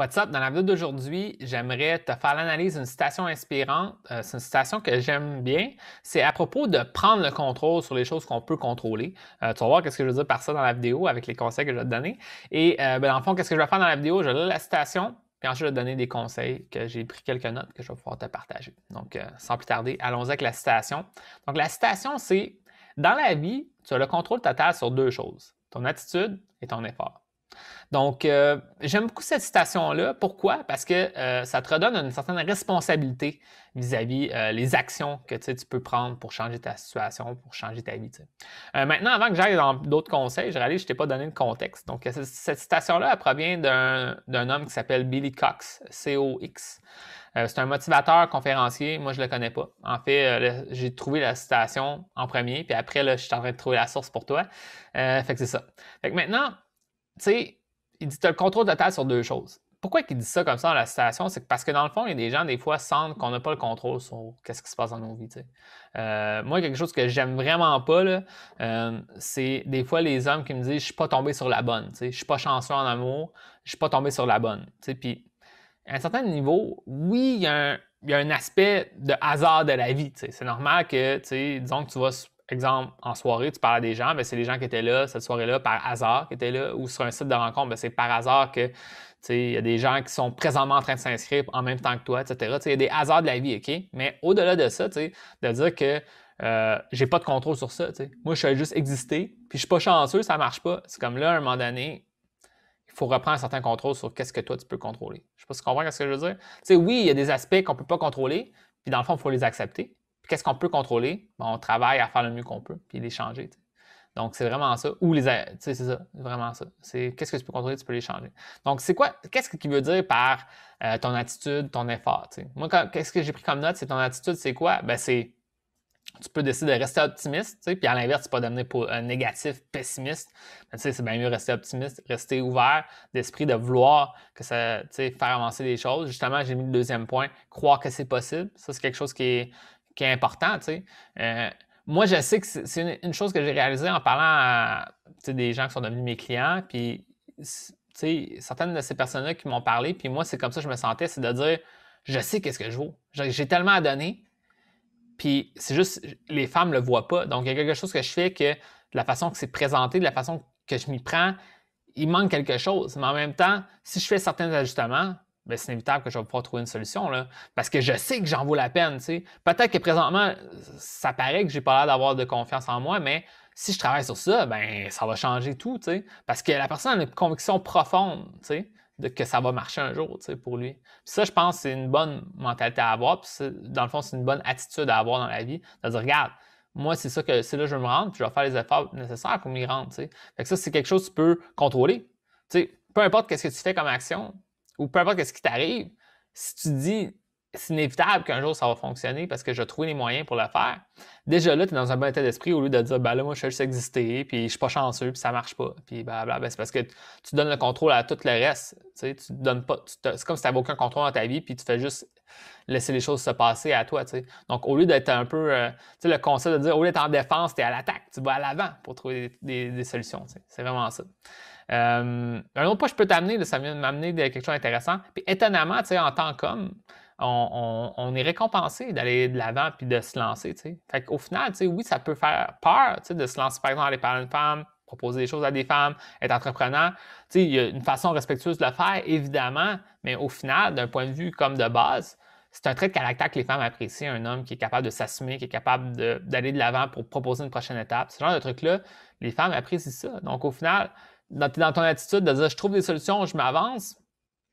What's up? Dans la vidéo d'aujourd'hui, j'aimerais te faire l'analyse d'une citation inspirante. C'est une citation que j'aime bien. C'est à propos de prendre le contrôle sur les choses qu'on peut contrôler. Tu vas voir ce que je veux dire par ça dans la vidéo avec les conseils que je vais te donner. Et dans le fond, qu'est-ce que je vais faire dans la vidéo? Je vais lire la citation, puis ensuite je vais te donner des conseils que j'ai pris quelques notes que je vais pouvoir te partager. Donc, sans plus tarder, allons-y avec la citation. Donc, la citation, c'est dans la vie, tu as le contrôle total sur deux choses, ton attitude et ton effort. Donc, j'aime beaucoup cette citation-là. Pourquoi? Parce que ça te redonne une certaine responsabilité vis-à-vis les actions que tu peux prendre pour changer ta situation, pour changer ta vie. Maintenant, avant que j'aille dans d'autres conseils, je réalise que je ne t'ai pas donné le contexte. Donc, cette citation-là, elle provient d'un homme qui s'appelle Billy Cox, C-O-X. C'est un motivateur, conférencier. Moi, je ne le connais pas. En fait, j'ai trouvé la citation en premier, puis après, là, je suis en train de trouver la source pour toi. Fait que c'est ça. Fait que maintenant, tu sais, il dit tu as le contrôle total sur deux choses. Pourquoi il dit ça comme ça dans la citation? C'est parce que dans le fond, il y a des gens, des fois, sentent qu'on n'a pas le contrôle sur ce qui se passe dans nos vies. Moi, quelque chose que j'aime vraiment pas, là, c'est des fois les hommes qui me disent je suis pas tombé sur la bonne, je suis pas chanceux en amour, je suis pas tombé sur la bonne. Puis, à un certain niveau, oui, il y a un aspect de hasard de la vie. C'est normal que, disons que tu vas exemple, en soirée, tu parles à des gens, c'est les gens qui étaient là cette soirée-là par hasard qui étaient là, ou sur un site de rencontre, c'est par hasard que il y a des gens qui sont présentement en train de s'inscrire en même temps que toi, etc. Il y a des hasards de la vie, OK? Mais au-delà de ça, de dire que j'ai pas de contrôle sur ça. Moi, je fais juste exister, puis je suis pas chanceux, ça marche pas. C'est comme là, à un moment donné, il faut reprendre un certain contrôle sur qu'est-ce que toi, tu peux contrôler. Je sais pas si tu comprends ce que je veux dire. Oui, il y a des aspects qu'on peut pas contrôler, puis dans le fond, il faut les accepter. Puis qu'est-ce qu'on peut contrôler? On travaille à faire le mieux qu'on peut, puis les changer. Donc, c'est vraiment ça. Ou les. C'est ça, vraiment ça. C'est qu'est-ce que tu peux contrôler, tu peux les changer. Donc, c'est quoi? Qu'est-ce qu'il veut dire par ton attitude, ton effort? Moi, qu'est-ce que j'ai pris comme note? C'est ton attitude, c'est quoi? C'est. Tu peux décider de rester optimiste, puis à l'inverse, tu peux devenir négatif, pessimiste. C'est bien mieux rester optimiste, rester ouvert d'esprit, de vouloir que ça, faire avancer les choses. Justement, j'ai mis le deuxième point, croire que c'est possible. Ça, c'est quelque chose qui est important. Moi, je sais que c'est une chose que j'ai réalisée en parlant à des gens qui sont devenus mes clients. Puis, certaines de ces personnes-là qui m'ont parlé, puis moi, c'est comme ça que je me sentais, c'est de dire, je sais qu'est-ce que je vaux. J'ai tellement à donner. Puis c'est juste, les femmes ne le voient pas. Donc, il y a quelque chose que je fais que de la façon que c'est présenté, de la façon que je m'y prends, il manque quelque chose. Mais en même temps, si je fais certains ajustements, c'est inévitable que je vais pouvoir trouver une solution. Là, parce que je sais que j'en vaut la peine. Peut-être que présentement, ça paraît que j'ai pas l'air d'avoir de confiance en moi, mais si je travaille sur ça, ça va changer tout. Parce que la personne a une conviction profonde. Que ça va marcher un jour pour lui. Puis ça, je pense c'est une bonne mentalité à avoir. Puis dans le fond, c'est une bonne attitude à avoir dans la vie. De dire, regarde, moi, c'est là que je veux me rendre, puis je vais faire les efforts nécessaires pour m'y rendre. Fait que ça, c'est quelque chose que tu peux contrôler. Peu importe ce que tu fais comme action, ou peu importe ce qui t'arrive, si tu dis c'est inévitable qu'un jour ça va fonctionner parce que je vais trouver les moyens pour le faire. Déjà là, tu es dans un bon état d'esprit au lieu de dire là, moi je fais juste exister, puis je suis pas chanceux, puis ça marche pas, puis blablabla. C'est parce que tu donnes le contrôle à tout le reste. Tu donnes pas. C'est comme si tu n'avais aucun contrôle dans ta vie, puis tu fais juste laisser les choses se passer à toi. Donc, au lieu d'être un peu. Le concept de dire au lieu d'être en défense, tu es à l'attaque, tu vas à l'avant pour trouver des solutions. C'est vraiment ça. Un autre point que je peux t'amener, ça vient de m'amener quelque chose d'intéressant. Puis étonnamment, en tant qu'homme, on est récompensé d'aller de l'avant puis de se lancer. Fait qu'au final, oui, ça peut faire peur de se lancer, par exemple, aller parler à une femme, proposer des choses à des femmes, être entrepreneur. Il y a une façon respectueuse de le faire, évidemment, mais au final, d'un point de vue comme de base, c'est un trait de caractère que les femmes apprécient, un homme qui est capable de s'assumer, qui est capable d'aller de l'avant pour proposer une prochaine étape. Ce genre de truc-là, les femmes apprécient ça. Donc, au final, dans ton attitude de dire je trouve des solutions, je m'avance,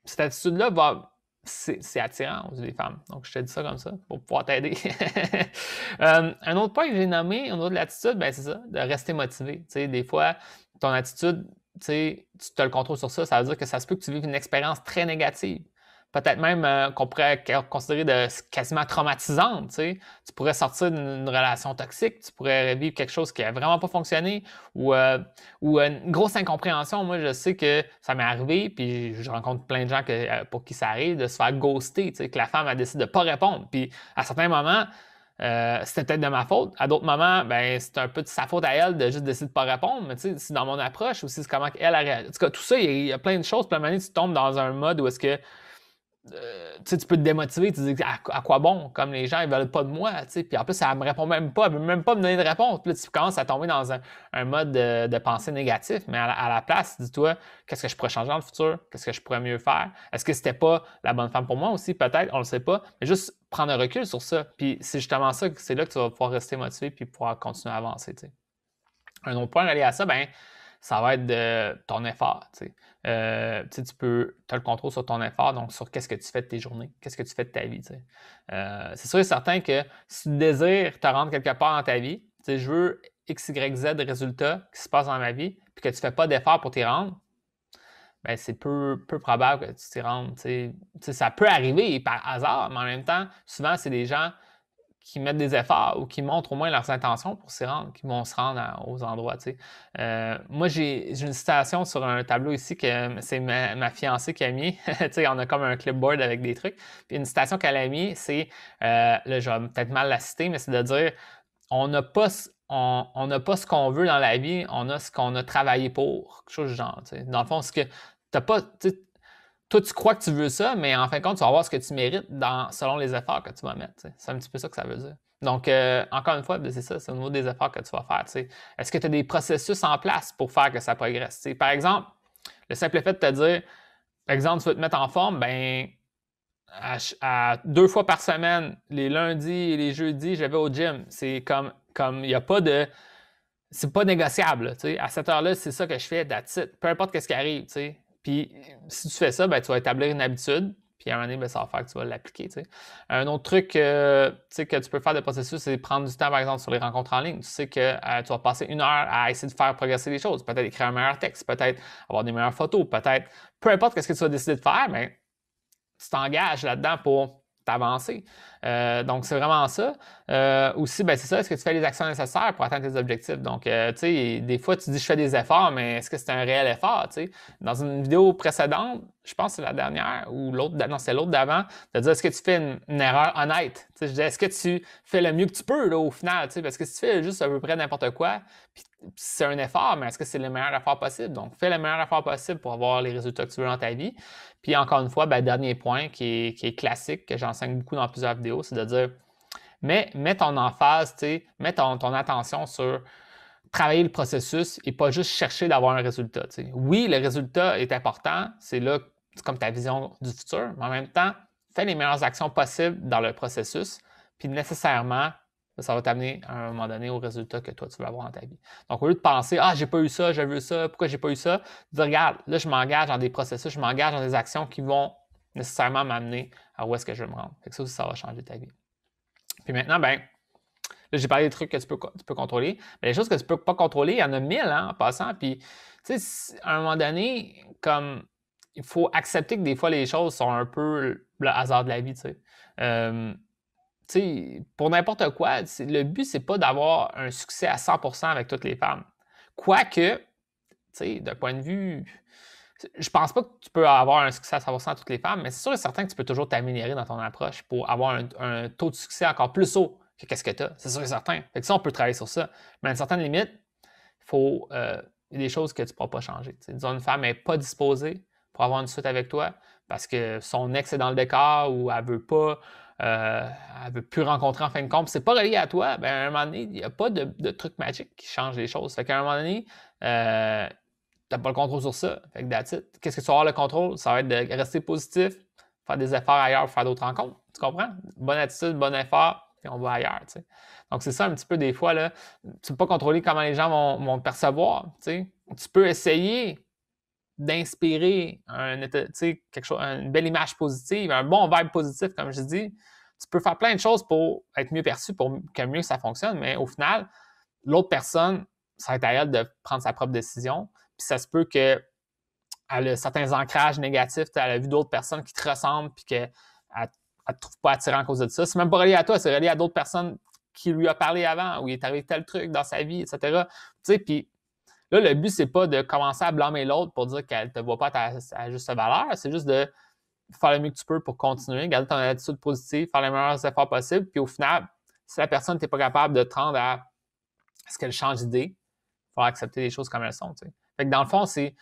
cette attitude-là c'est attirant aux yeux des femmes. Donc, je te dis ça comme ça pour pouvoir t'aider. Un autre point que j'ai nommé au niveau de l'attitude, c'est ça, de rester motivé. Des fois, ton attitude, tu as le contrôle sur ça, ça veut dire que ça se peut que tu vives une expérience très négative. Peut-être même qu'on pourrait considérer de quasiment traumatisante. Tu pourrais sortir d'une relation toxique, tu pourrais vivre quelque chose qui n'a vraiment pas fonctionné ou une grosse incompréhension. Moi, je sais que ça m'est arrivé, puis je rencontre plein de gens pour qui ça arrive, de se faire ghoster, que la femme a décidé de ne pas répondre. Puis à certains moments, c'était peut-être de ma faute. À d'autres moments, ben, c'est un peu de sa faute à elle de juste décider de ne pas répondre. Mais tu sais, c'est dans mon approche aussi, c'est comment elle a réagi. En tout cas, tout ça, il y a plein de choses. Puis à un moment donné, tu tombes dans un mode où est-ce que tu sais, tu peux te démotiver, tu te dis à quoi bon, comme les gens ils veulent pas de moi, tu sais, puis en plus ça me répond même pas, elle veut même pas me donner de réponse, puis là, tu commences à tomber dans un mode de pensée négatif, mais à la place, dis-toi, qu'est-ce que je pourrais changer dans le futur, qu'est-ce que je pourrais mieux faire, est-ce que c'était pas la bonne femme pour moi aussi, peut-être, on le sait pas, mais juste prendre un recul sur ça, puis c'est justement ça, c'est là que tu vas pouvoir rester motivé puis pouvoir continuer à avancer, tu sais. Un autre point relié à ça, ben, ça va être de ton effort. Tu sais. Tu as le contrôle sur ton effort, donc sur qu'est-ce que tu fais de tes journées, qu'est-ce que tu fais de ta vie. Tu sais. C'est sûr et certain que si tu désires te rendre quelque part dans ta vie, tu sais, je veux X, Y, Z résultats qui se passent dans ma vie, puis que tu ne fais pas d'effort pour t'y rendre, ben, c'est peu probable que tu t'y rendes. Tu sais, ça peut arriver par hasard, mais en même temps, souvent, c'est des gens qui mettent des efforts ou qui montrent au moins leurs intentions pour s'y rendre, qui vont se rendre aux endroits. Tu sais. Moi, j'ai une citation sur un tableau ici que c'est ma fiancée qui a mis. Tu sais, on a comme un clipboard avec des trucs. Puis une citation qu'elle a mis, c'est, là, je vais peut-être mal la citer, mais c'est de dire on n'a pas, on n'a pas ce qu'on veut dans la vie, on a ce qu'on a travaillé pour. Quelque chose du genre. Tu sais. Dans le fond, ce que t'as pas. Tu sais, toi, tu crois que tu veux ça, mais en fin de compte, tu vas voir ce que tu mérites selon les efforts que tu vas mettre. T'sais. C'est un petit peu ça que ça veut dire. Donc, encore une fois, ben, c'est ça, c'est au niveau des efforts que tu vas faire. T'sais. Est-ce que tu as des processus en place pour faire que ça progresse? T'sais. Par exemple, le simple fait de te dire, par exemple, tu veux te mettre en forme, ben, à 2 fois par semaine, les lundis et les jeudis, je vais au gym. C'est comme il n'y a pas de. C'est pas négociable. À cette heure-là, c'est ça que je fais, that's it. Peu importe ce qui arrive. T'sais. Puis si tu fais ça, ben, tu vas établir une habitude. Puis à un moment donné, ben, ça va faire que tu vas l'appliquer. T'sais. Un autre truc que tu peux faire de processus, c'est prendre du temps, par exemple, sur les rencontres en ligne. Tu sais que tu vas passer 1 heure à essayer de faire progresser les choses. Peut-être écrire un meilleur texte, peut-être avoir des meilleures photos, peut-être peu importe ce que tu vas décider de faire, mais tu t'engages là-dedans pour t'avancer. Donc, c'est vraiment ça. Aussi, ben, c'est ça, est-ce que tu fais les actions nécessaires pour atteindre tes objectifs? Donc, tu sais, des fois, tu dis je fais des efforts, mais est-ce que c'est un réel effort? T'sais? Dans une vidéo précédente, je pense que c'est la dernière ou l'autre, non, c'est l'autre d'avant, de dire est-ce que tu fais une erreur honnête? T'sais, je dis est-ce que tu fais le mieux que tu peux là, au final? T'sais? Parce que si tu fais juste à peu près n'importe quoi, puis c'est un effort, mais est-ce que c'est le meilleur effort possible? Donc, fais le meilleur effort possible pour avoir les résultats que tu veux dans ta vie. Puis encore une fois, ben, dernier point qui est classique, que j'enseigne beaucoup dans plusieurs vidéos, c'est de dire mets ton emphase, mets ton attention sur travailler le processus et pas juste chercher d'avoir un résultat. T'sais. Oui, le résultat est important, c'est là, c'est comme ta vision du futur, mais en même temps, fais les meilleures actions possibles dans le processus, puis nécessairement, ça va t'amener à un moment donné au résultat que toi, tu veux avoir dans ta vie. Donc, au lieu de penser, ah, j'ai pas eu ça, je veux ça, pourquoi j'ai pas eu ça, dis, regarde, là, je m'engage dans des processus, je m'engage dans des actions qui vont nécessairement m'amener à où est-ce que je veux me rendre. Fait que ça aussi, ça va changer ta vie. Puis maintenant, ben, là, j'ai parlé des trucs que tu peux contrôler. Mais les choses que tu peux pas contrôler, il y en a 1000 en passant. Puis, tu sais, à un moment donné, comme il faut accepter que des fois, les choses sont un peu le hasard de la vie, tu sais. Tu sais, pour n'importe quoi, le but, c'est pas d'avoir un succès à 100% avec toutes les femmes. Quoique, tu sais, d'un point de vue, je pense pas que tu peux avoir un succès à 100% à toutes les femmes, mais c'est sûr et certain que tu peux toujours t'améliorer dans ton approche pour avoir un taux de succès encore plus haut que qu'est-ce que tu as. C'est sûr et certain. Fait que ça, on peut travailler sur ça. Mais à une certaine limite, il y a des choses que tu ne pourras pas changer. T'sais, disons, une femme n'est pas disposée pour avoir une suite avec toi parce que son ex est dans le décor ou elle veut pas, elle veut plus rencontrer en fin de compte. C'est pas relié à toi, ben, à un moment donné, il n'y a pas de truc magique qui change les choses. Fait qu'à un moment donné, tu n'as pas le contrôle sur ça. Fait que that's it. Qu'est-ce que tu vas avoir le contrôle? Ça va être de rester positif, faire des efforts ailleurs pour faire d'autres rencontres. Tu comprends? Bonne attitude, bon effort, puis on va ailleurs. T'sais. Donc, c'est ça un petit peu des fois. Là, tu ne peux pas contrôler comment les gens vont te percevoir. T'sais. Tu peux essayer d'inspirer quelque chose, une belle image positive, un bon vibe positif, comme je dis. Tu peux faire plein de choses pour être mieux perçu, pour que mieux ça fonctionne, mais au final, l'autre personne, ça va être à elle de prendre sa propre décision. Puis ça se peut qu'elle a certains ancrages négatifs, elle a vu d'autres personnes qui te ressemblent, puis qu'elle ne te trouve pas attirant à cause de ça. C'est même pas relié à toi, c'est relié à d'autres personnes qui lui a parlé avant, où il est arrivé tel truc dans sa vie, etc. Tu sais, puis là, le but, c'est pas de commencer à blâmer l'autre pour dire qu'elle ne te voit pas à ta juste valeur, c'est juste de faire le mieux que tu peux pour continuer, garder ton attitude positive, faire les meilleurs efforts possibles, puis au final, Si la personne n'est pas capable de te rendre à ce qu'elle change d'idée, il faut accepter les choses comme elles sont. T'sais. Fait que dans le fond, c'est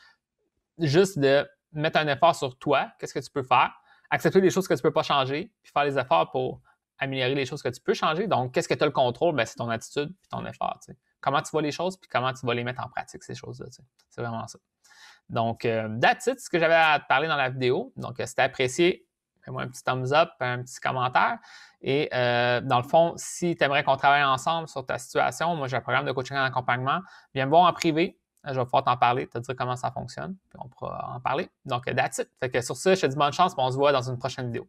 juste de mettre un effort sur toi, qu'est-ce que tu peux faire, accepter les choses que tu ne peux pas changer, puis faire les efforts pour améliorer les choses que tu peux changer. Donc, qu'est-ce que tu as le contrôle? Ben, c'est ton attitude et ton effort. T'sais. Comment tu vois les choses, puis comment tu vas les mettre en pratique, ces choses-là. C'est vraiment ça. Donc, that's it, ce que j'avais à te parler dans la vidéo. Donc, si tu as apprécié, fais-moi un petit thumbs up, un petit commentaire. Et dans le fond, si tu aimerais qu'on travaille ensemble sur ta situation, moi, j'ai un programme de coaching en accompagnement. Viens me voir en privé. Je vais pouvoir t'en parler, te dire comment ça fonctionne, puis on pourra en parler. Donc, that's it. Fait que sur ça, je te dis bonne chance, puis on se voit dans une prochaine vidéo.